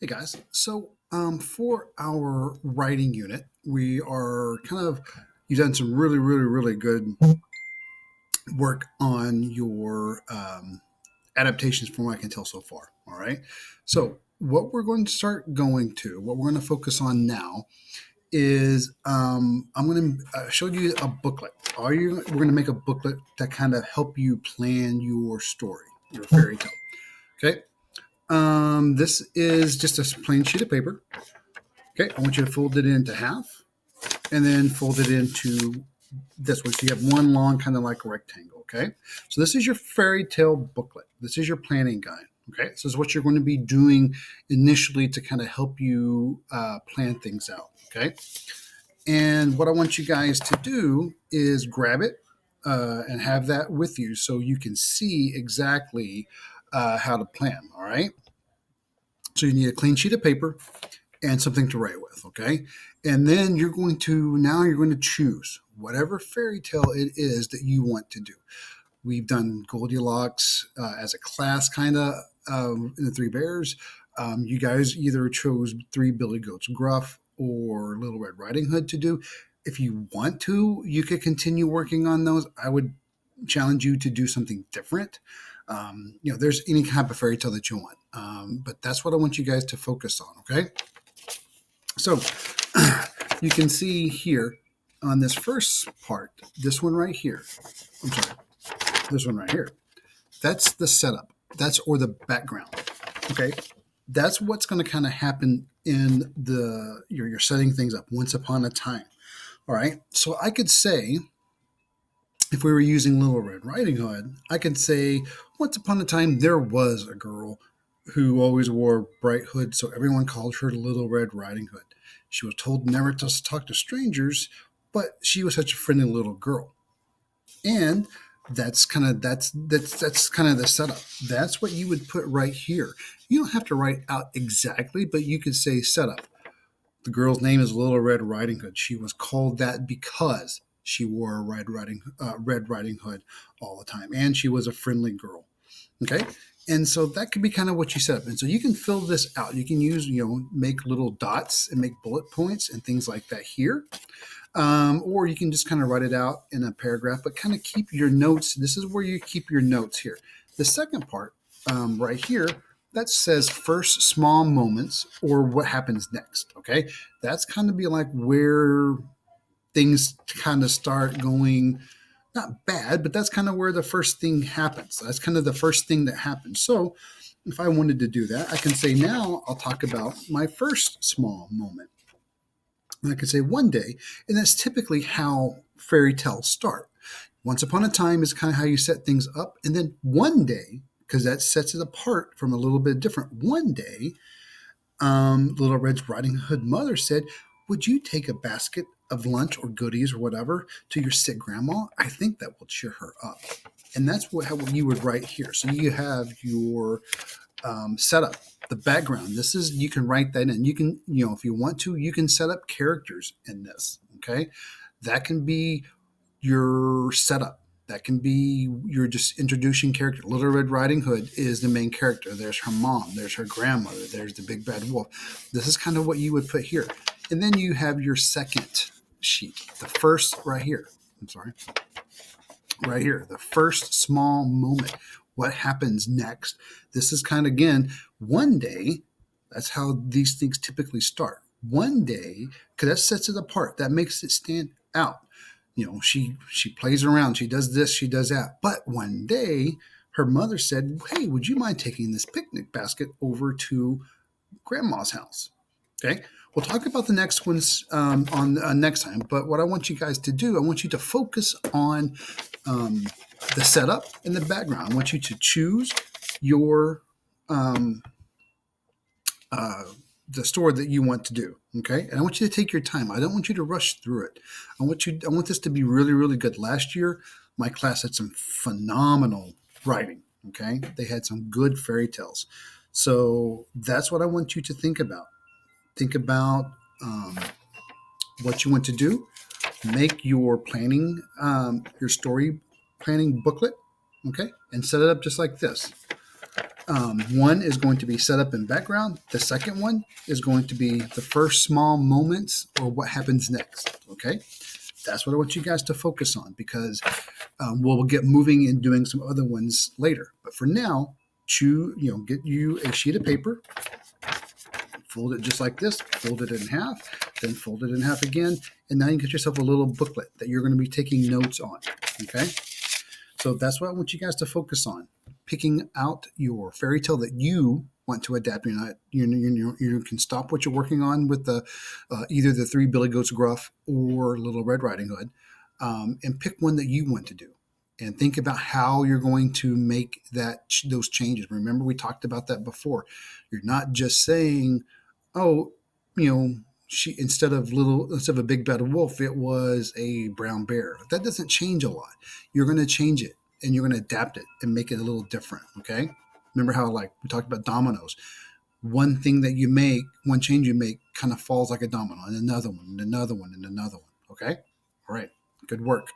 Hey guys, for our writing unit, we are you've done some really good work on your adaptations from what I can tell so far. All right. So, what we're going to focus on now is I'm going to show you a booklet. We're going to make a booklet that kind of help you plan your story, your fairy tale. Okay. This is just a plain sheet of paper. Okay, I want you to fold it into half and then fold it into this one. So you have one long kind of like rectangle. Okay, so this is your fairy tale booklet. This is your planning guide. Okay, so this is what you're going to be doing initially to kind of help you plan things out. Okay, and what I want you guys to do is grab it and have that with you so you can see exactly how to plan. All right, so you need a clean sheet of paper and something to write with, okay? And then you're going to choose whatever fairy tale it is that you want to do. We've done Goldilocks as a class, kind of in the Three Bears. You guys either chose Three Billy Goats Gruff or Little Red Riding Hood to do. If you want to, you could continue working on those. I would challenge you to do something different. There's any kind of fairy tale that you want, but that's what I want you guys to focus on, okay? So you can see here on this first part, this one right here. I'm sorry, this one right here. That's the setup. Or the background. Okay, that's what's going to kind of happen in you're setting things up. Once upon a time. All right. So I could say, if we were using Little Red Riding Hood, I could say, once upon a time there was a girl who always wore a bright hood, so everyone called her Little Red Riding Hood. She was told never to talk to strangers, but she was such a friendly little girl. And that's kind of the setup. That's what you would put right here. You don't have to write out exactly, but you could say setup. The girl's name is Little Red Riding Hood. She was called that because she wore a Red Riding Hood all the time, and she was a friendly girl. Okay, and so that could be kind of what you set up. And so you can fill this out. You can use, make little dots and make bullet points and things like that here. Or you can just kind of write it out in a paragraph, but kind of keep your notes. This is where you keep your notes here. The second part right here, that says first small moments or what happens next. Okay, that's kind of be like where things kind of start going not bad, but that's kind of where the first thing happens. That's kind of the first thing that happens. So if I wanted to do that, I can say now I'll talk about my first small moment. And I could say one day, and that's typically how fairy tales start. Once upon a time is kind of how you set things up. And then one day, because that sets it apart from a little bit different, one day, Little Red Riding Hood mother said, would you take a basket of lunch or goodies or whatever to your sick grandma? I think that will cheer her up. And that's how you would write here. So you have your setup, the background. You can write that in. You can, if you want to, you can set up characters in this. Okay. That can be your setup. That can be you're just introducing character. Little Red Riding Hood is the main character. There's her mom. There's her grandmother. There's the big bad wolf. This is kind of what you would put here. And then you have your second sheet. The first right here. I'm sorry. Right here. The first small moment. What happens next? This is kind of, again, one day. That's how these things typically start. One day, because that sets it apart. That makes it stand out. She plays around. She does this. She does that. But one day, her mother said, hey, would you mind taking this picnic basket over to grandma's house? Okay. We'll talk about the next ones on next time. But what I want you guys to do, I want you to focus on the setup and the background. I want you to choose your the story that you want to do. Okay. And I want you to take your time. I don't want you to rush through it. I want this to be really, really good. Last year, my class had some phenomenal writing. Okay. They had some good fairy tales. So that's what I want you to think about. Think about what you want to do. Make your planning, your story planning booklet. Okay. And set it up just like this. One is going to be setup and background. The second one is going to be the first small moments or what happens next. Okay, that's what I want you guys to focus on, because we'll get moving and doing some other ones later. But for now, get you a sheet of paper, fold it just like this, fold it in half, then fold it in half again, and now you get yourself a little booklet that you're going to be taking notes on. Okay, so that's what I want you guys to focus on: picking out your fairy tale that you want to adapt. You can stop what you're working on with the either the Three Billy Goats Gruff or Little Red Riding Hood, and pick one that you want to do. And think about how you're going to make those changes. Remember, we talked about that before. You're not just saying, "Oh, she instead of a big bad wolf, it was a brown bear." That doesn't change a lot. You're going to change it, and you're going to adapt it and make it a little different. Okay. Remember how, like, we talked about dominoes. One thing that you make, one change you make, kind of falls like a domino, and another one, and another one, and another one. Okay. All right. Good work.